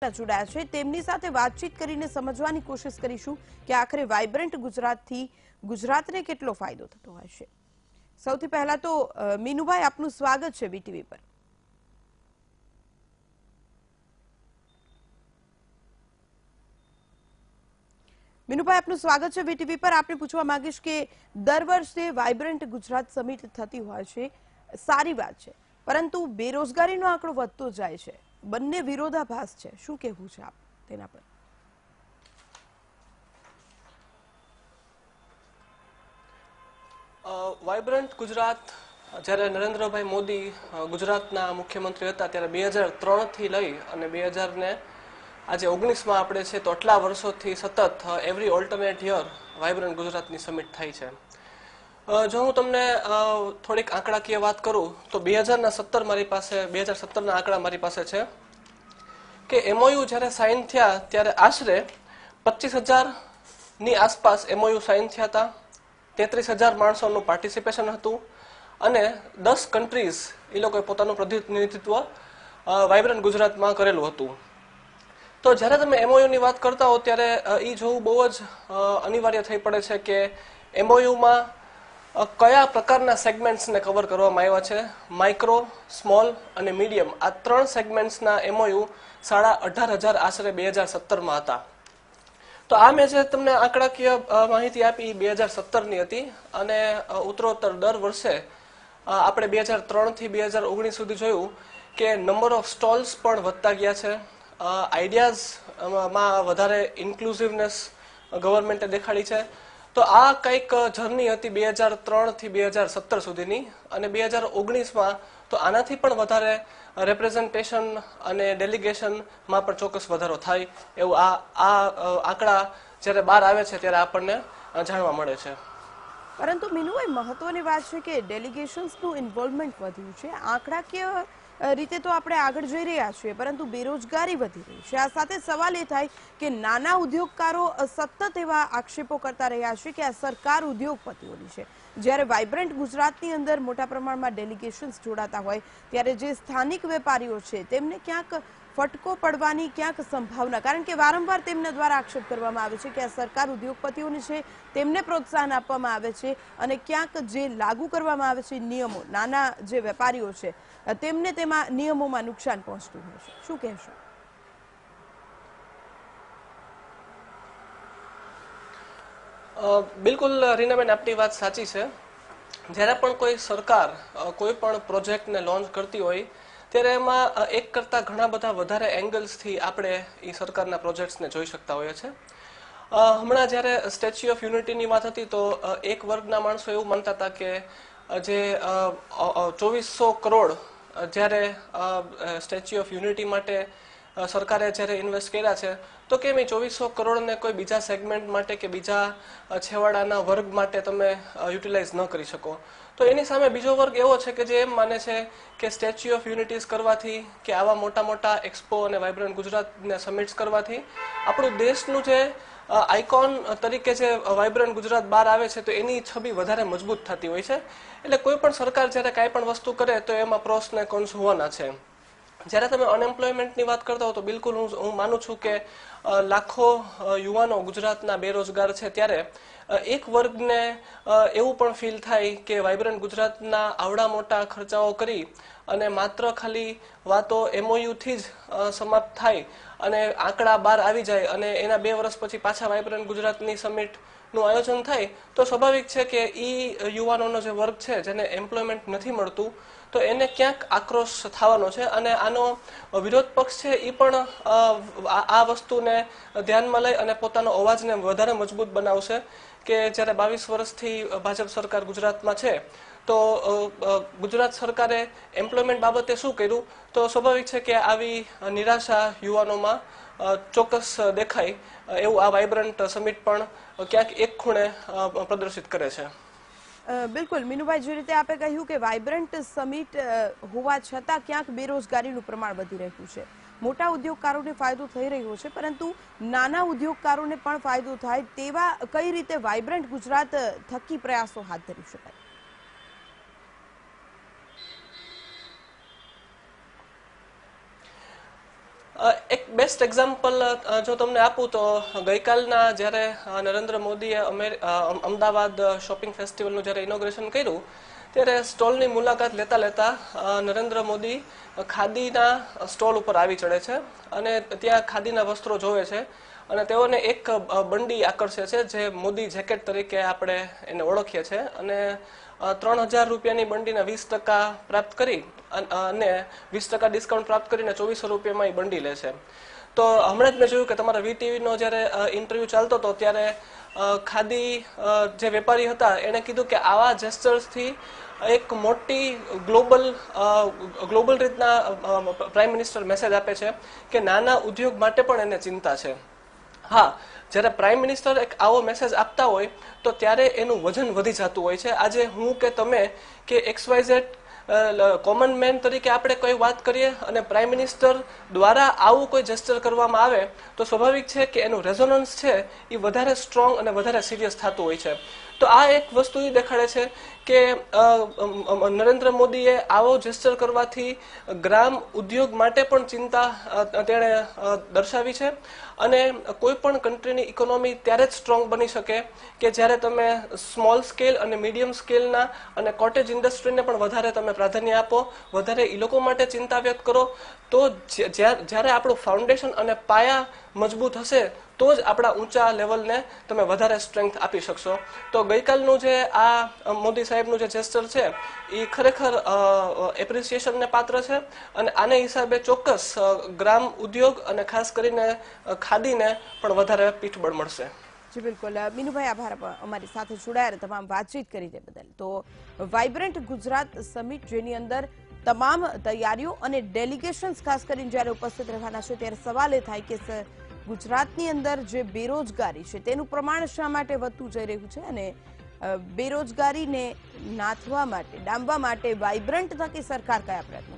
જોડાયા છે તેમની સાથે વાતચીત કરીને સમજવાની કોશિશ કરીશું કે આખરે વાઇબ્રન્ટ ગુજરાતથી ગુજરાતને કેટલો ફાયદો થતો હશે। સૌથી પહેલા તો મીનુભાઈ આપનું સ્વાગત છે વીટીવી પર। મીનુભાઈ આપનું સ્વાગત છે વીટીવી પર। આપને પૂછવા માંગીશ કે દર વર્ષે વાઇબ્રન્ટ ગુજરાત સમિટ થતી હોય છે, સારી વાત છે, પરંતુ બેરોજગારીનો આંકડો વધતો જાય છે, બંને વિરોધાભાસ છે, શું કહેવું છે આપ તેના પર? વાઇબ્રન્ટ ગુજરાત જ્યારે નરેન્દ્રભાઈ મોદી ગુજરાતના મુખ્યમંત્રી હતા ત્યારે 2003 થી લઈ અને 2000 ને આજે 19માં આપણે છે તો આટલા વર્ષોથી સતત એવરી ઓલ્ટરનેટ યર વાઇબ્રન્ટ ગુજરાતની સમિટ થાય છે। જો હું તમને થોડીક આંકડાકીય વાત કરું તો 2017 મારી પાસે 2017ના આંકડા મારી પાસે છે કે એમઓયુ જ્યારે સાઇન થયા ત્યારે આશરે 25,000ની આસપાસ એમઓયુ સાઇન થયા હતા। 33,000 માણસોનું પાર્ટિસિપેશન હતું અને 10 કન્ટ્રીઝ એ લોકોએ પોતાનું પ્રતિનિધિત્વ વાઇબ્રન્ટ ગુજરાતમાં કરેલું હતું। તો જ્યારે તમે એમઓયુની વાત કરતા હો ત્યારે એ જોવું બહુ જ અનિવાર્ય થઈ પડે છે કે એમઓયુમાં કયા પ્રકારના સેગમેન્ટ્સને કવર કરવામાં આવ્યા છે। માઇક્રો, સ્મોલ અને મીડિયમ આ 3 સેગમેન્ટ્સના એમઓયુ 18,500 આશરે 2017માં હતા। તો આ મેં જે તમને આંકડાકીય માહિતી આપી 2017ની હતી અને ઉત્તરોત્તર દર વર્ષે આપણે 2003 થી 2019 સુધી જોયું કે નંબર ઓફ સ્ટોલ્સ પણ વધતા ગયા છે। આઈડિયાઝમાં વધારે ઇન્ક્લુઝિવનેસ ગવર્મેન્ટે દેખાડી છે। તો આ કંઈક જર્ની હતી 2003 થી 2017 સુધીની અને 2019માં તો આનાથી પણ વધારે રેપ્રેઝન્ટેશન અને ડેલિગેશનમાં પણ ચોક્કસ વધારો થાય એવું આ આંકડા જ્યારે બહાર આવે છે ત્યારે આપણને જાણવા મળે છે। પરંતુ મીનુભાઈ મહત્વની વાત છે કે ડેલિગેશન્સનું ઇન્વોલ્વમેન્ટ વધ્યું છે, આંકડાકીય રીતે તો આપણે આગળ જઈ રહ્યા છીએ, પરંતુ બેરોજગારી વધી રહી છે। આ સાથે સવાલ એ થાય કે નાના ઉદ્યોગકારો સતત એવા આક્ષેપો કરતા રહ્યા છે કે આ સરકાર ઉદ્યોગપતિઓની છે, જ્યારે વાઇબ્રન્ટ ગુજરાતની અંદર મોટા પ્રમાણમાં ડેલિગેશન્સ જોડાતા હોય ત્યારે જે સ્થાનિક વેપારીઓ છે તેમને ક્યાંક ફટકો પડવાની ક્યાંક સંભાવના, કારણ કે વારંવાર તેમના દ્વારા આક્ષેપ કરવામાં આવે છે કે આ સરકાર ઉદ્યોગપતિઓની છે, તેમને પ્રોત્સાહન આપવામાં આવે છે અને ક્યાંક જે લાગુ કરવામાં આવે છે નિયમો, નાના જે વેપારીઓ છે તેમને તેમાં નિયમોમાં નુકસાન પહોંચતું હોય છે, શું કહેશો? બિલકુલ રીનાબેન, આપની વાત સાચી છે। જ્યારે પણ કોઈ સરકાર કોઈ પણ પ્રોજેક્ટને લોન્ચ કરતી હોય ત્યારે એમાં એક કરતાં ઘણા બધા વધારે એંગલ્સથી આપણે એ સરકારના પ્રોજેક્ટ્સને જોઈ શકતા હોઈએ છીએ। હમણાં જ્યારે સ્ટેચ્યુ ઓફ યુનિટીની વાત હતી તો એક વર્ગના માણસો એવું માનતા હતા કે જે 2400 કરોડ જ્યારે સ્ટેચ્યુ ઓફ યુનિટી માટે સરકારે જ્યારે ઇન્વેસ્ટ કર્યા છે તો કેમ એ 2400 કરોડને કોઈ બીજા સેગમેન્ટ માટે કે બીજા છેવાડાના વર્ગ માટે તમે યુટિલાઇઝ ન કરી શકો। તો એની સામે બીજો વર્ગ એવો છે કે જે એમ માને છે કે સ્ટેચ્યુ ઓફ યુનિટીઝ કરવાથી કે આવા મોટા મોટા એક્સપો અને વાઇબ્રન્ટ ગુજરાતને સમિટ્સ કરવાથી આપણું દેશનું જે આઇકોન તરીકે જે વાઇબ્રન્ટ ગુજરાત બહાર આવે છે તો એની છબી વધારે મજબૂત થતી હોય છે। એટલે કોઈ પણ સરકાર જ્યારે કાંઈ પણ વસ્તુ કરે તો એમાં પ્રોસ ને કોન્સ હોવાના છે। જ્યારે તમે અનએમ્પ્લોયમેન્ટની વાત કરતા હો તો બિલકુલ હું માનું છું કે લાખો યુવાનો ગુજરાતના બેરોજગાર છે ત્યારે એક વર્ગને એવું પણ ફીલ થાય કે વાઇબ્રન્ટ ગુજરાતના આવડા મોટા ખર્ચાઓ કરી અને માત્ર ખાલી વાતો એમઓયુથી જ સમાપ્ત થાય અને આંકડા બહાર આવી જાય અને એના 2 વર્ષ પછી પાછા વાઇબ્રન્ટ ગુજરાતની સમિટનું આયોજન થાય તો સ્વાભાવિક છે કે યુવાનોનો જે વર્ગ છે જેને એમ્પ્લોયમેન્ટ નથી મળતું તો એને ક્યાંક આક્રોશ થવાનો છે અને આનો વિરોધ પક્ષ છે એ પણ આ વસ્તુને ધ્યાનમાં લઈ અને પોતાનો અવાજને વધારે મજબૂત બનાવશે કે જ્યારે 22 વર્ષથી ભાજપ સરકાર ગુજરાતમાં છે તો ગુજરાત સરકારે એમ્પ્લોયમેન્ટ બાબતે શું કર્યું તો સ્વાભાવિક છે કે આવી નિરાશા યુવાનોમાં ચોક્કસ દેખાય એવું આ વાઇબ્રન્ટ સમિટ પણ ક્યાંક એક ખૂણે પ્રદર્શિત કરે છે। બિલકુલ મીનુભાઈ, જે રીતે આપે કહ્યું કે વાઇબ્રન્ટ સમિટ હોવા છતાં ક્યાંક બેરોજગારીનું પ્રમાણ વધી રહ્યું છે, મોટા ઉદ્યોગકારોને ફાયદો થઈ રહ્યો છે, પરંતુ નાના ઉદ્યોગકારોને પણ ફાયદો થાય તેવા કઈ રીતે વાઇબ્રન્ટ ગુજરાત થકી પ્રયાસો હાથ ધરી શકાય? એક બેસ્ટ એક્ઝામ્પલ જો તમને આપું તો ગઈકાલના જ્યારે નરેન્દ્ર મોદીએ અમદાવાદ શોપિંગ ફેસ્ટિવલનું જ્યારે ઇનોગ્રેશન કર્યું ત્યારે સ્ટોલની મુલાકાત લેતા લેતા નરેન્દ્ર મોદી ખાદીના સ્ટોલ ઉપર આવી ચડે છે અને ત્યાં ખાદીના વસ્ત્રો જોવે છે અને તેઓને એક બંડી આકર્ષે છે જે મોદી જેકેટ તરીકે આપણે એને ઓળખીએ છીએ અને 3000 રૂપિયાની બંડીના 20% પ્રાપ્ત કરી અને 20% ડિસ્કાઉન્ટ પ્રાપ્ત કરીને 2400 રૂપિયામાં એ બંડી લે છે. તો હમણાં જ મેં જોયું કે તમારા વીટીવીનો જ્યારે ઇન્ટરવ્યુ ચાલતો હતો ત્યારે ખાદી જે વેપારી હતા એણે કીધું કે આવા જેસ્ચર્સથી એક મોટી ગ્લોબલ રીતના પ્રાઇમ મિનિસ્ટર મેસેજ આપે છે કે નાના ઉદ્યોગ માટે પણ એને ચિંતા છે. હા, જ્યારે પ્રાઇમ મિનિસ્ટર એક આવો મેસેજ આપતા હોય તો ત્યારે એનું વજન વધી જતું હોય છે. આજે હું કે તમે કે XYZ કોમન મેન તરીકે આપણે કોઈ વાત કરીએ અને પ્રાઇમ મિનિસ્ટર દ્વારા આવું કોઈ જેસ્ચર કરવામાં આવે તો સ્વાભાવિક છે કે એનું રેઝોનન્સ છે એ વધારે સ્ટ્રોંગ અને વધારે સિરિયસ થતું હોય છે. તો આ એક વસ્તુ એ દેખાડે છે કે નરેન્દ્ર મોદીએ આવો જેસ્ચર કરવાથી ગ્રામ ઉદ્યોગ માટે પણ ચિંતા તેણે દર્શાવી છે અને કોઈ પણ કન્ટ્રીની ઇકોનોમી ત્યારે જ સ્ટ્રોંગ બની શકે કે જ્યારે તમે સ્મોલ સ્કેલ અને મીડિયમ સ્કેલના અને કોટેજ ઇન્ડસ્ટ્રીને પણ વધારે તમે પ્રાધાન્ય આપો, વધારે એ લોકો માટે ચિંતા વ્યક્ત કરો. તો જ્યારે આપણું ફાઉન્ડેશન અને પાયા મજબૂત હશે તો જ આપણા ઊંચા લેવલને તમે વધારે સ્ટ્રેન્થ આપી શકશો. તો ગઈકાલનું જે આ મોદી સાહેબનું જે જેસ્ચર છે એ ખરેખર એપ્રિસિએશનને પાત્ર છે અને આને હિસાબે ચોક્કસ ગ્રામ ઉદ્યોગ અને ખાસ કરીને ખાદીને પણ વધારે પીઠબળ મળશે. જી બિલકુલ. મીનુભાઈ, આભાર અમારી સાથે જોડાયા, તમામ વાતચીત કરી તે બદલ. તો વાઇબ્રન્ટ ગુજરાત સમિટ જેની અંદર તમામ તૈયારીઓ અને ડેલિગેશન્સ ખાસ કરીને જ્યારે ઉપસ્થિત રહેવાના છે ત્યારે સવાલ એ થાય કે ગુજરાતની અંદર જે બેરોજગારી છે તેનું પ્રમાણ શા માટે વધતું જઈ રહ્યું છે અને બેરોજગારીને નાથવા માટે, ડામવા માટે વાઇબ્રન્ટ થકી સરકાર કયા પ્રયત્નો